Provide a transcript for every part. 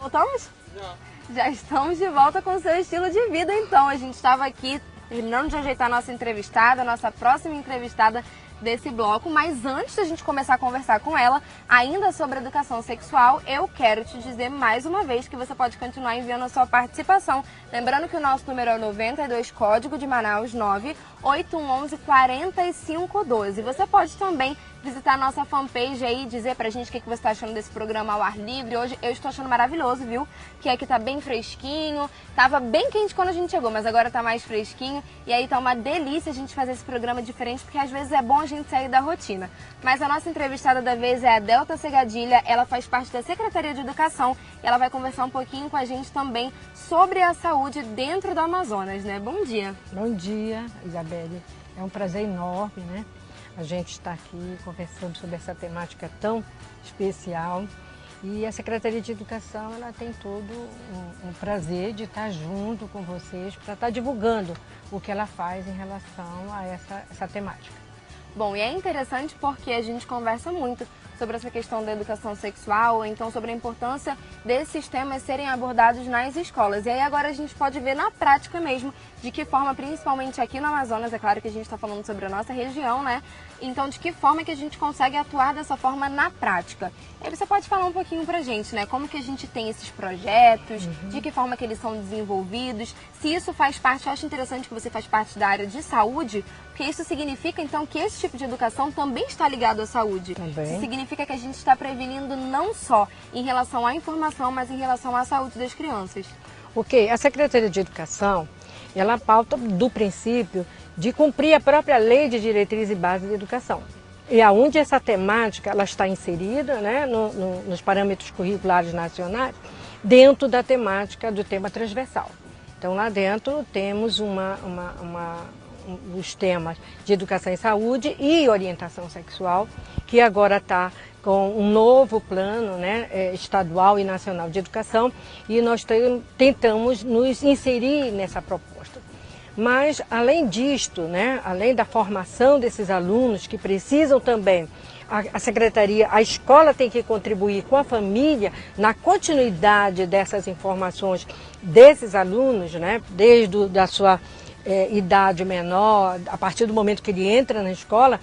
Voltamos? Já estamos de volta com o seu estilo de vida, então. A gente estava aqui terminando de ajeitar a nossa entrevistada, a nossa próxima entrevistada desse bloco, mas antes da gente começar a conversar com ela, ainda sobre educação sexual, eu quero te dizer mais uma vez que você pode continuar enviando a sua participação. Lembrando que o nosso número é 92, código de Manaus 98111 4512. Você pode também visitar a nossa fanpage aí e dizer pra gente o que você tá achando desse programa ao ar livre. Hoje eu estou achando maravilhoso, viu? Que aqui tá bem fresquinho, tava bem quente quando a gente chegou, mas agora tá mais fresquinho. E aí tá uma delícia a gente fazer esse programa diferente, porque às vezes é bom a gente sair da rotina. Mas a nossa entrevistada da vez é a Delta Segadilha, ela faz parte da Secretaria de Educação e ela vai conversar um pouquinho com a gente também sobre a saúde dentro do Amazonas, né? Bom dia. Bom dia, Isabelle. É um prazer enorme, né? A gente está aqui conversando sobre essa temática tão especial. E a Secretaria de Educação ela tem todo um prazer de estar junto com vocês para estar divulgando o que ela faz em relação a essa temática. Bom, e é interessante porque a gente conversa muito sobre essa questão da educação sexual, então sobre a importância desses temas serem abordados nas escolas. E aí agora a gente pode ver na prática mesmo de que forma, principalmente aqui no Amazonas, é claro que a gente está falando sobre a nossa região, né? Então de que forma que a gente consegue atuar dessa forma na prática. E aí você pode falar um pouquinho pra gente, né? Como que a gente tem esses projetos, de que forma que eles são desenvolvidos, se isso faz parte, eu acho interessante que você faz parte da área de saúde, porque isso significa então que esse tipo de educação também está ligado à saúde. Também. Isso significa que a gente está prevenindo não só em relação à informação, mas em relação à saúde das crianças. Ok, a Secretaria de Educação, ela pauta do princípio de cumprir a própria Lei de Diretriz e Base de Educação. E aonde essa temática ela está inserida, né, nos parâmetros curriculares nacionais, dentro da temática do tema transversal. Então lá dentro temos os temas de educação e saúde e orientação sexual, que agora está com um novo plano, né, estadual e nacional de educação, e nós tentamos nos inserir nessa proposta. Mas, além disto, né, além da formação desses alunos que precisam também, a secretaria, a escola tem que contribuir com a família na continuidade dessas informações desses alunos, né, desde da sua idade menor, a partir do momento que ele entra na escola,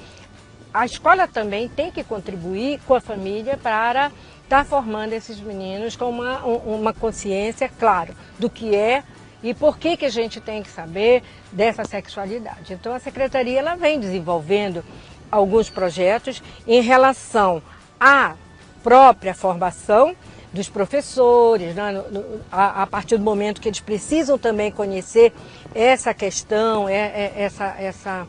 a escola também tem que contribuir com a família para estar formando esses meninos com uma consciência, claro, do que é e por que a gente tem que saber dessa sexualidade. Então a Secretaria ela vem desenvolvendo alguns projetos em relação à própria formação dos professores, né, a partir do momento que eles precisam também conhecer essa questão, essa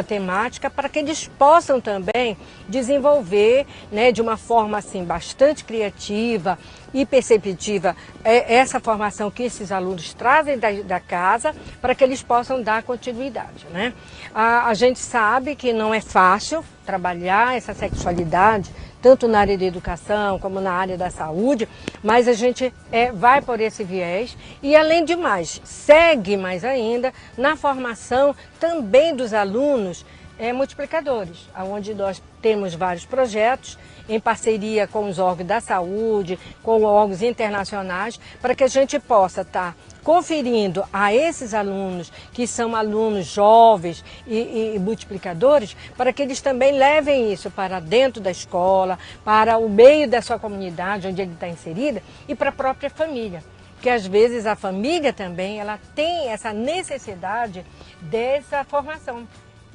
temática, para que eles possam também desenvolver, né, de uma forma assim, bastante criativa e perceptiva essa formação que esses alunos trazem da casa, para que eles possam dar continuidade, né? A gente sabe que não é fácil trabalhar essa sexualidade, tanto na área de educação como na área da saúde, mas a gente vai por esse viés e, além de mais, segue mais ainda na formação também dos alunos multiplicadores, onde nós temos vários projetos em parceria com os órgãos da saúde, com órgãos internacionais, para que a gente possa estar conferindo a esses alunos, que são alunos jovens e multiplicadores, para que eles também levem isso para dentro da escola, para o meio da sua comunidade, onde ele está inserida, e para a própria família. Porque às vezes a família também ela tem essa necessidade dessa formação.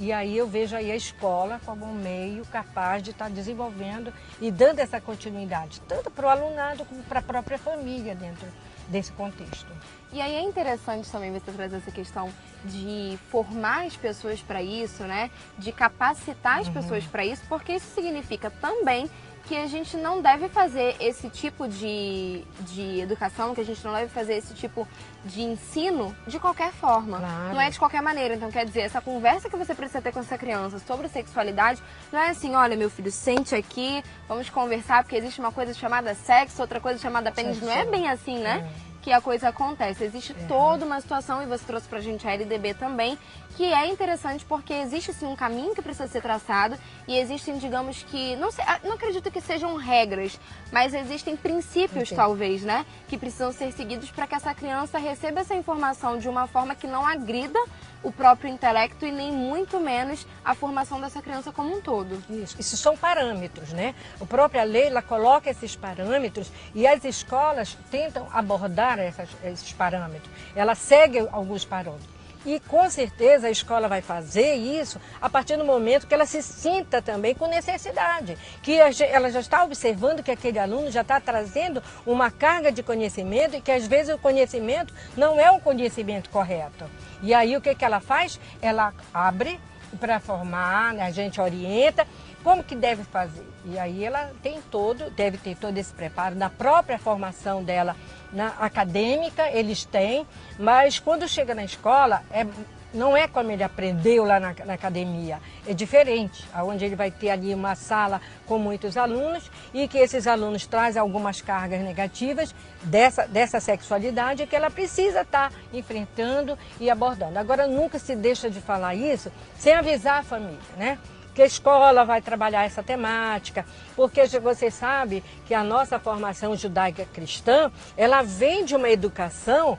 E aí eu vejo aí a escola como um meio capaz de estar desenvolvendo e dando essa continuidade, tanto para o alunado como para a própria família dentro desse contexto. E aí é interessante também você trazer essa questão de formar as pessoas para isso, né? De capacitar as pessoas para isso, porque isso significa também que a gente não deve fazer esse tipo de educação, que a gente não deve fazer esse tipo de ensino de qualquer forma. Claro. Não é de qualquer maneira. Então, quer dizer, essa conversa que você precisa ter com essa criança sobre sexualidade não é assim, olha, meu filho, sente aqui, vamos conversar, porque existe uma coisa chamada sexo, outra coisa chamada pênis. Não é bem assim, né? que a coisa acontece. Existe toda uma situação, e você trouxe pra gente a LDB também, que é interessante porque existe sim um caminho que precisa ser traçado e existem, digamos que, não acredito que sejam regras, mas existem princípios talvez, né, que precisam ser seguidos para que essa criança receba essa informação de uma forma que não agrida o próprio intelecto e nem muito menos a formação dessa criança como um todo. Isso são parâmetros, né? A própria lei, ela coloca esses parâmetros e as escolas tentam abordar esses parâmetros. Ela segue alguns parâmetros. E com certeza a escola vai fazer isso a partir do momento que ela se sinta também com necessidade, que ela já está observando que aquele aluno já está trazendo uma carga de conhecimento e que às vezes o conhecimento não é um conhecimento correto. E aí o que ela faz? Ela abre para formar, né? A gente orienta como que deve fazer. E aí ela deve ter todo esse preparo na própria formação dela, na acadêmica, eles têm, mas quando chega na escola, não é como ele aprendeu lá na academia, é diferente, onde ele vai ter ali uma sala com muitos alunos e que esses alunos trazem algumas cargas negativas dessa sexualidade que ela precisa estar enfrentando e abordando. Agora, nunca se deixa de falar isso sem avisar a família, né? Que a escola vai trabalhar essa temática, porque você sabe que a nossa formação judaica cristã, ela vem de uma educação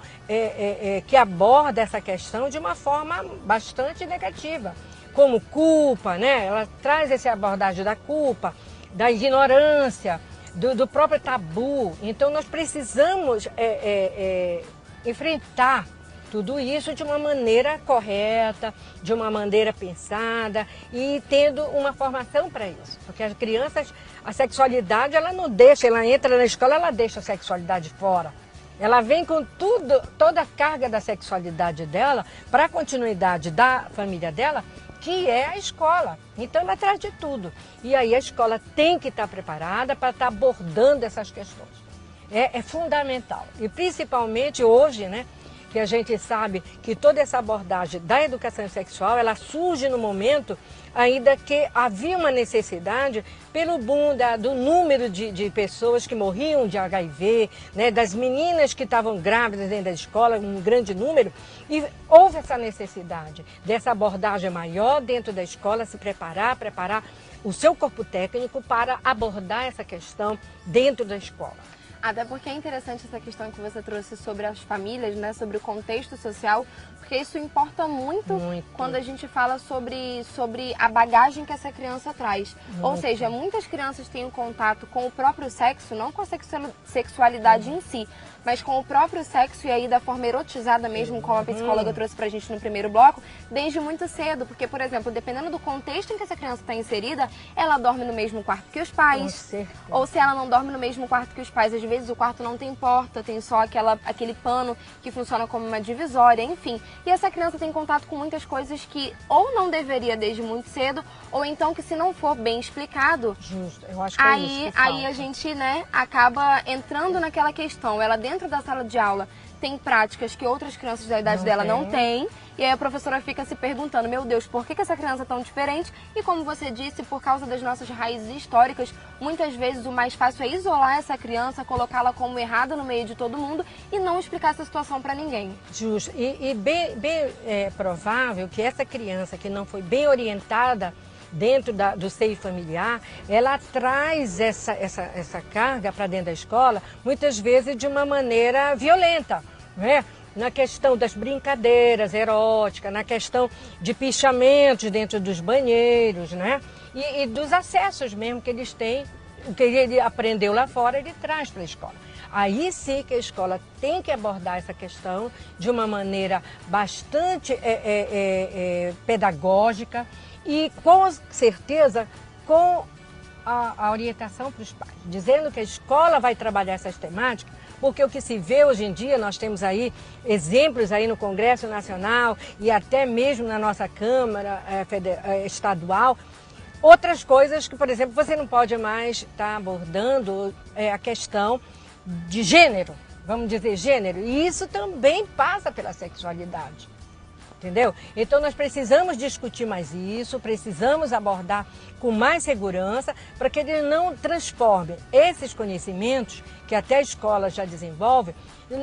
que aborda essa questão de uma forma bastante negativa, como culpa, né? Ela traz essa abordagem da culpa, da ignorância, do próprio tabu. Então nós precisamos enfrentar tudo isso de uma maneira correta, de uma maneira pensada e tendo uma formação para isso. Porque as crianças, a sexualidade, ela não deixa, ela entra na escola, ela deixa a sexualidade fora. Ela vem com toda a carga da sexualidade dela para a continuidade da família dela, que é a escola. Então ela traz de tudo. E aí a escola tem que estar preparada para estar abordando essas questões. É fundamental. E principalmente hoje, né? Que a gente sabe que toda essa abordagem da educação sexual, ela surge no momento ainda que havia uma necessidade pelo boom do número de pessoas que morriam de HIV, né, das meninas que estavam grávidas dentro da escola, um grande número, e houve essa necessidade dessa abordagem maior dentro da escola, se preparar o seu corpo técnico para abordar essa questão dentro da escola. Até porque é interessante essa questão que você trouxe sobre as famílias, né, sobre o contexto social, porque isso importa muito quando a gente fala sobre a bagagem que essa criança traz. Ou seja, muitas crianças têm um contato com o próprio sexo, não com a sexualidade em si, mas com o próprio sexo e aí da forma erotizada mesmo, como a psicóloga trouxe pra gente no primeiro bloco, desde muito cedo. Porque, por exemplo, dependendo do contexto em que essa criança está inserida, ela dorme no mesmo quarto que os pais. Ou se ela não dorme no mesmo quarto que os pais, às vezes o quarto não tem porta, tem só aquele pano que funciona como uma divisória, enfim. E essa criança tem contato com muitas coisas que ou não deveria desde muito cedo, ou então que se não for bem explicado, justo, eu acho que é isso que aí a gente, né, acaba entrando naquela questão. Ela dentro da sala de aula tem práticas que outras crianças da idade dela não têm, e aí a professora fica se perguntando, meu Deus, por que essa criança é tão diferente? E como você disse, por causa das nossas raízes históricas, muitas vezes o mais fácil é isolar essa criança, colocá-la como errada no meio de todo mundo e não explicar essa situação para ninguém. Justo, e bem provável que essa criança que não foi bem orientada dentro do seio familiar, ela traz essa carga para dentro da escola, muitas vezes de uma maneira violenta, né? Na questão das brincadeiras eróticas, na questão de pichamentos dentro dos banheiros, né? E dos acessos mesmo que eles têm, o que ele aprendeu lá fora, ele traz para a escola. Aí sim que a escola tem que abordar essa questão de uma maneira bastante pedagógica, e com certeza com a orientação para os pais, dizendo que a escola vai trabalhar essas temáticas, porque o que se vê hoje em dia, nós temos aí exemplos aí no Congresso Nacional e até mesmo na nossa Câmara Estadual, outras coisas que, por exemplo, você não pode mais estar abordando a questão de gênero, vamos dizer gênero, e isso também passa pela sexualidade. Entendeu? Então nós precisamos discutir mais isso, precisamos abordar com mais segurança para que ele não transforme esses conhecimentos que até a escola já desenvolve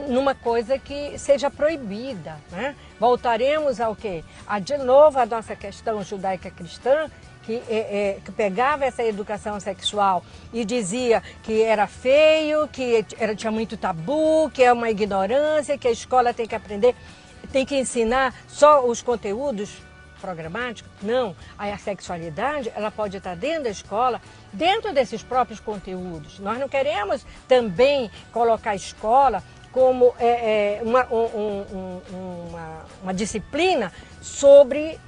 numa coisa que seja proibida, né? Voltaremos ao quê? De novo a nossa questão judaica cristã, que pegava essa educação sexual e dizia que era feio, que tinha muito tabu, que é uma ignorância, que a escola tem que aprender. Tem que ensinar só os conteúdos programáticos? Não. A sexualidade, ela pode estar dentro da escola, dentro desses próprios conteúdos. Nós não queremos também colocar a escola como uma disciplina sobre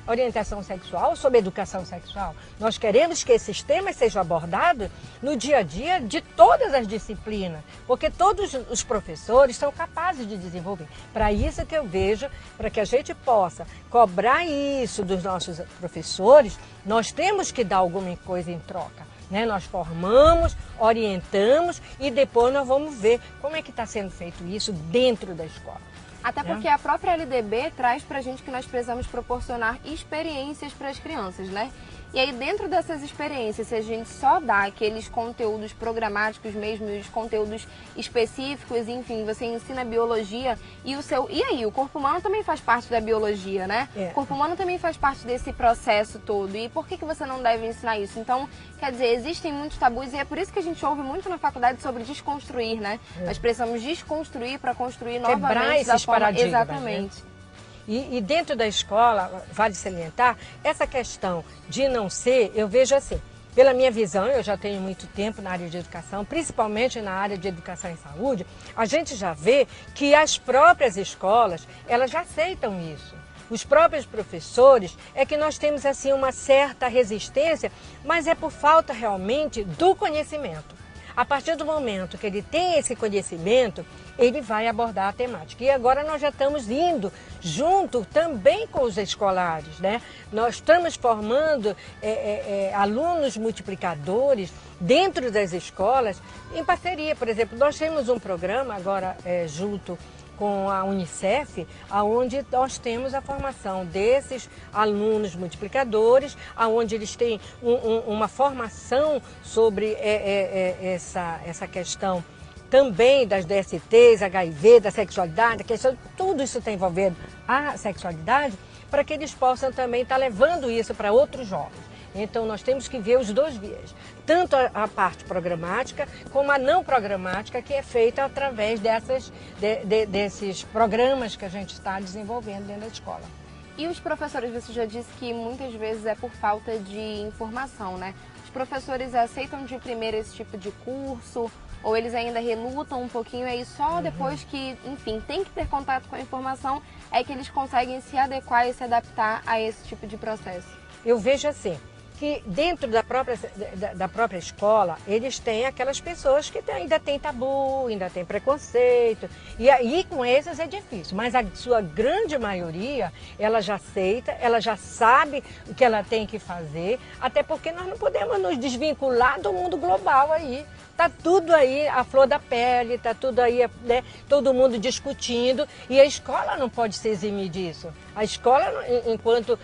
orientação sexual, sobre educação sexual. Nós queremos que esses temas sejam abordados no dia a dia de todas as disciplinas, porque todos os professores são capazes de desenvolver. Para isso que eu vejo, para que a gente possa cobrar isso dos nossos professores, nós temos que dar alguma coisa em troca, né? Nós formamos, orientamos e depois nós vamos ver como é que está sendo feito isso dentro da escola. Até porque a própria LDB traz pra gente que nós precisamos proporcionar experiências para as crianças, né? E aí dentro dessas experiências, se a gente só dá aqueles conteúdos programáticos mesmo, os conteúdos específicos, enfim, você ensina biologia e o corpo humano também faz parte da biologia, né? O corpo humano também faz parte desse processo todo. E por que você não deve ensinar isso? Então, quer dizer, existem muitos tabus e é por isso que a gente ouve muito na faculdade sobre desconstruir, né? Nós precisamos desconstruir para construir novamente. Quebrar esses paradigmas. Exatamente. Né? E dentro da escola, vale salientar, essa questão de não ser, eu vejo assim, pela minha visão, eu já tenho muito tempo na área de educação, principalmente na área de educação em saúde, a gente já vê que as próprias escolas, elas já aceitam isso. Os próprios professores, é que nós temos assim uma certa resistência, mas é por falta realmente do conhecimento. A partir do momento que ele tem esse conhecimento, ele vai abordar a temática. E agora nós já estamos indo junto também com os escolares, né? Nós estamos formando alunos multiplicadores dentro das escolas em parceria. Por exemplo, nós temos um programa agora junto com a Unicef, onde nós temos a formação desses alunos multiplicadores, onde eles têm uma formação sobre essa questão também das DSTs, HIV, da sexualidade, a questão, tudo isso está envolvendo a sexualidade, para que eles possam também estar levando isso para outros jovens. Então nós temos que ver os dois vias, tanto a parte programática como a não programática, que é feita através desses programas que a gente está desenvolvendo dentro da escola. E os professores, você já disse que muitas vezes é por falta de informação, né? Os professores aceitam de primeira esse tipo de curso ou eles ainda relutam um pouquinho, aí só depois que, enfim, tem que ter contato com a informação é que eles conseguem se adequar e se adaptar a esse tipo de processo? Eu vejo assim, que dentro da própria escola, eles têm aquelas pessoas que ainda têm tabu, ainda têm preconceito, e aí com esses é difícil, mas a sua grande maioria, ela já aceita, ela já sabe o que ela tem que fazer, até porque nós não podemos nos desvincular do mundo global aí. Está tudo aí, a flor da pele, está tudo aí, né, todo mundo discutindo, e a escola não pode se eximir disso. A escola, enquanto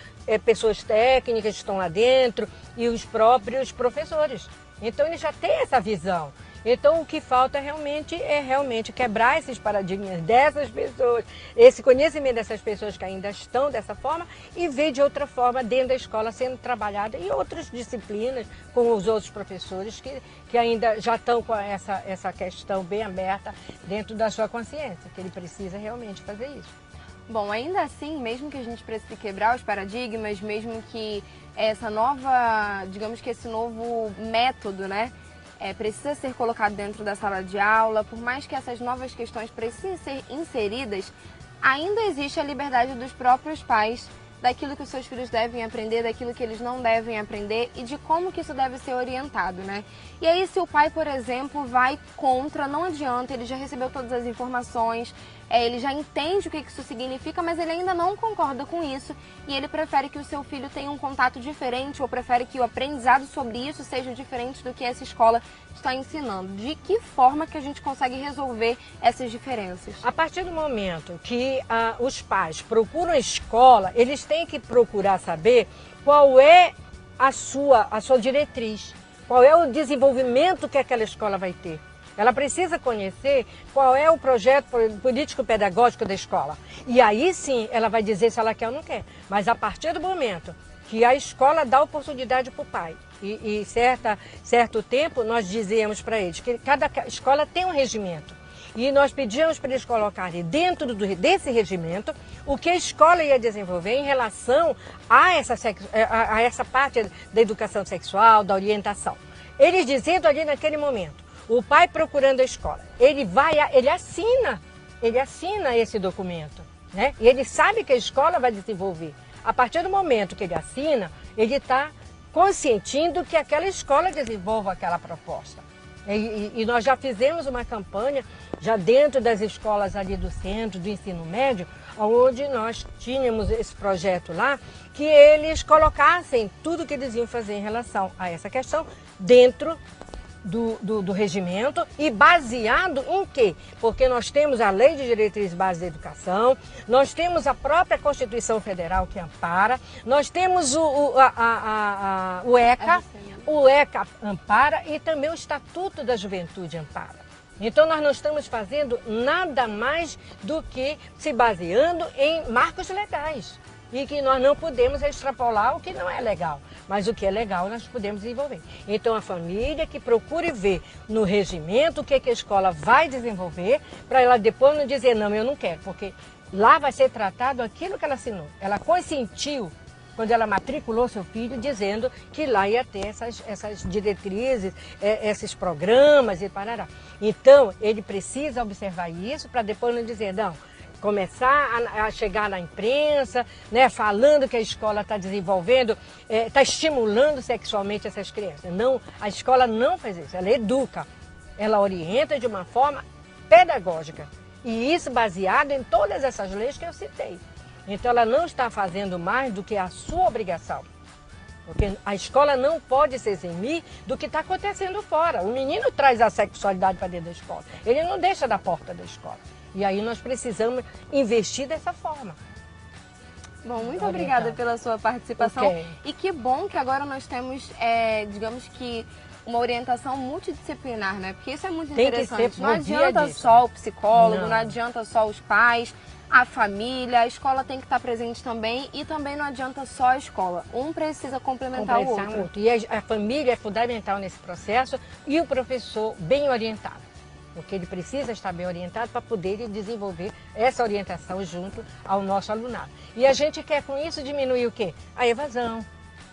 pessoas técnicas estão lá dentro, e os próprios professores. Então, eles já têm essa visão. Então, o que falta é realmente quebrar esses paradigmas dessas pessoas, esse conhecimento dessas pessoas que ainda estão dessa forma e ver de outra forma dentro da escola sendo trabalhada em outras disciplinas com os outros professores que ainda já estão com essa questão bem aberta dentro da sua consciência, que ele precisa realmente fazer isso. Bom, ainda assim, mesmo que a gente precise quebrar os paradigmas, mesmo que essa nova, digamos que esse novo método, né, precisa ser colocado dentro da sala de aula, por mais que essas novas questões precisem ser inseridas, ainda existe a liberdade dos próprios pais, daquilo que os seus filhos devem aprender, daquilo que eles não devem aprender e de como que isso deve ser orientado, né? E aí se o pai, por exemplo, vai contra, não adianta, ele já recebeu todas as informações, ele já entende o que isso significa, mas ele ainda não concorda com isso e ele prefere que o seu filho tenha um contato diferente ou prefere que o aprendizado sobre isso seja diferente do que essa escola está ensinando. De que forma que a gente consegue resolver essas diferenças? A partir do momento que os pais procuram a escola, eles têm que procurar saber qual é a sua diretriz, qual é o desenvolvimento que aquela escola vai ter. Ela precisa conhecer qual é o projeto político-pedagógico da escola. E aí sim ela vai dizer se ela quer ou não quer. Mas a partir do momento que a escola dá oportunidade para o pai, e certo tempo nós dizíamos para eles que cada escola tem um regimento. E nós pedíamos para eles colocarem dentro desse regimento o que a escola ia desenvolver em relação a essa parte da educação sexual, da orientação. Eles dizendo ali naquele momento, o pai procurando a escola, ele assina esse documento, né? E ele sabe que a escola vai desenvolver. A partir do momento que ele assina, ele está consentindo que aquela escola desenvolva aquela proposta. E nós já fizemos uma campanha, já dentro das escolas ali do centro, do ensino médio, onde nós tínhamos esse projeto lá, que eles colocassem tudo que eles iam fazer em relação a essa questão dentro do regimento e baseado em quê? Porque nós temos a Lei de Diretrizes Básicas da Educação, nós temos a própria Constituição Federal que ampara, nós temos o ECA ampara e também o Estatuto da Juventude ampara. Então nós não estamos fazendo nada mais do que se baseando em marcos legais. E que nós não podemos extrapolar o que não é legal, mas o que é legal nós podemos desenvolver. Então a família que procure ver no regimento o que a escola vai desenvolver, para ela depois não dizer não, eu não quero, porque lá vai ser tratado aquilo que ela assinou. Ela consentiu quando ela matriculou seu filho, dizendo que lá ia ter essas diretrizes, esses programas e parará. Então ele precisa observar isso para depois não dizer não. Começar a chegar na imprensa, né, falando que a escola está desenvolvendo, está estimulando sexualmente essas crianças. Não, a escola não faz isso, ela educa, ela orienta de uma forma pedagógica. E isso baseado em todas essas leis que eu citei. Então ela não está fazendo mais do que a sua obrigação. Porque a escola não pode se eximir do que está acontecendo fora. O menino traz a sexualidade para dentro da escola, ele não deixa da porta da escola. E aí nós precisamos investir dessa forma. Bom, muito obrigada pela sua participação. Okay. E que bom que agora nós temos, digamos que, uma orientação multidisciplinar, né? Porque isso é muito interessante. Não adianta só o psicólogo, não adianta só os pais, a família, a escola tem que estar presente também e também não adianta só a escola. Um precisa complementar o outro. E a família é fundamental nesse processo e o professor bem orientado. Porque ele precisa estar bem orientado para poder desenvolver essa orientação junto ao nosso alunado. E a gente quer com isso diminuir o quê? A evasão,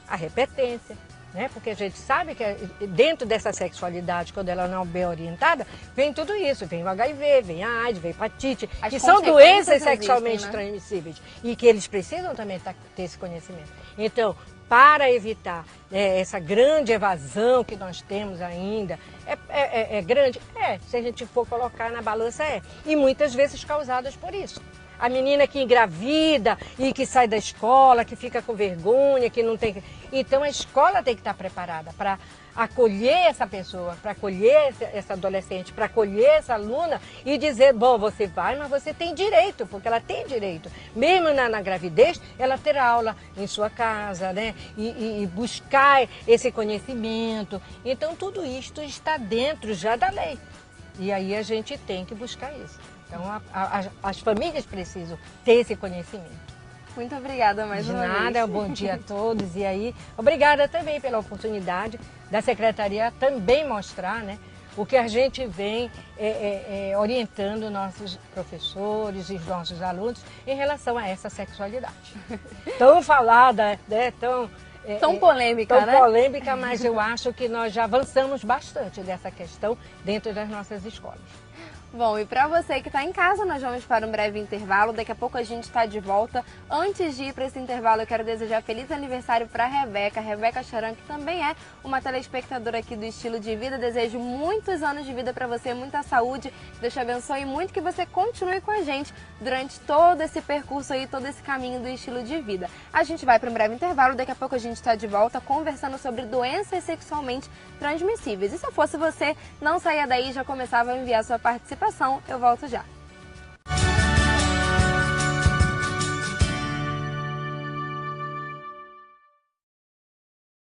a repetência, né? Porque a gente sabe que dentro dessa sexualidade, quando ela não é bem orientada, vem tudo isso. Vem o HIV, vem a AIDS, vem a hepatite, que são doenças sexualmente transmissíveis. E que eles precisam também ter esse conhecimento. Então, para evitar essa grande evasão que nós temos ainda, é grande? Se a gente for colocar na balança, e muitas vezes causadas por isso. A menina que engravida e que sai da escola, que fica com vergonha, que não tem... Então a escola tem que estar preparada para acolher essa pessoa, para acolher essa adolescente, para acolher essa aluna e dizer, bom, você vai, mas você tem direito, porque ela tem direito. Mesmo na gravidez, ela ter aula em sua casa, né? E buscar esse conhecimento. Então tudo isto está dentro já da lei. E aí a gente tem que buscar isso. Então as famílias precisam ter esse conhecimento. Muito obrigada mais uma vez. De nada, bom dia a todos. E aí, obrigada também pela oportunidade da Secretaria também mostrar, né, o que a gente vem orientando nossos professores e os nossos alunos em relação a essa sexualidade. Tão falada, né, tão polêmica, né? Tão polêmica, mas eu acho que nós já avançamos bastante dessa questão dentro das nossas escolas. Bom, e para você que está em casa, nós vamos para um breve intervalo. Daqui a pouco a gente está de volta. Antes de ir para esse intervalo, eu quero desejar feliz aniversário para a Rebeca Charan, que também é uma telespectadora aqui do Estilo de Vida. Desejo muitos anos de vida para você, muita saúde. Deus te abençoe muito, que você continue com a gente durante todo esse percurso aí, todo esse caminho do estilo de vida. A gente vai para um breve intervalo. Daqui a pouco a gente está de volta conversando sobre doenças sexualmente transmissíveis. E se eu fosse você, não saia daí, já começava a enviar sua participação. Eu volto já.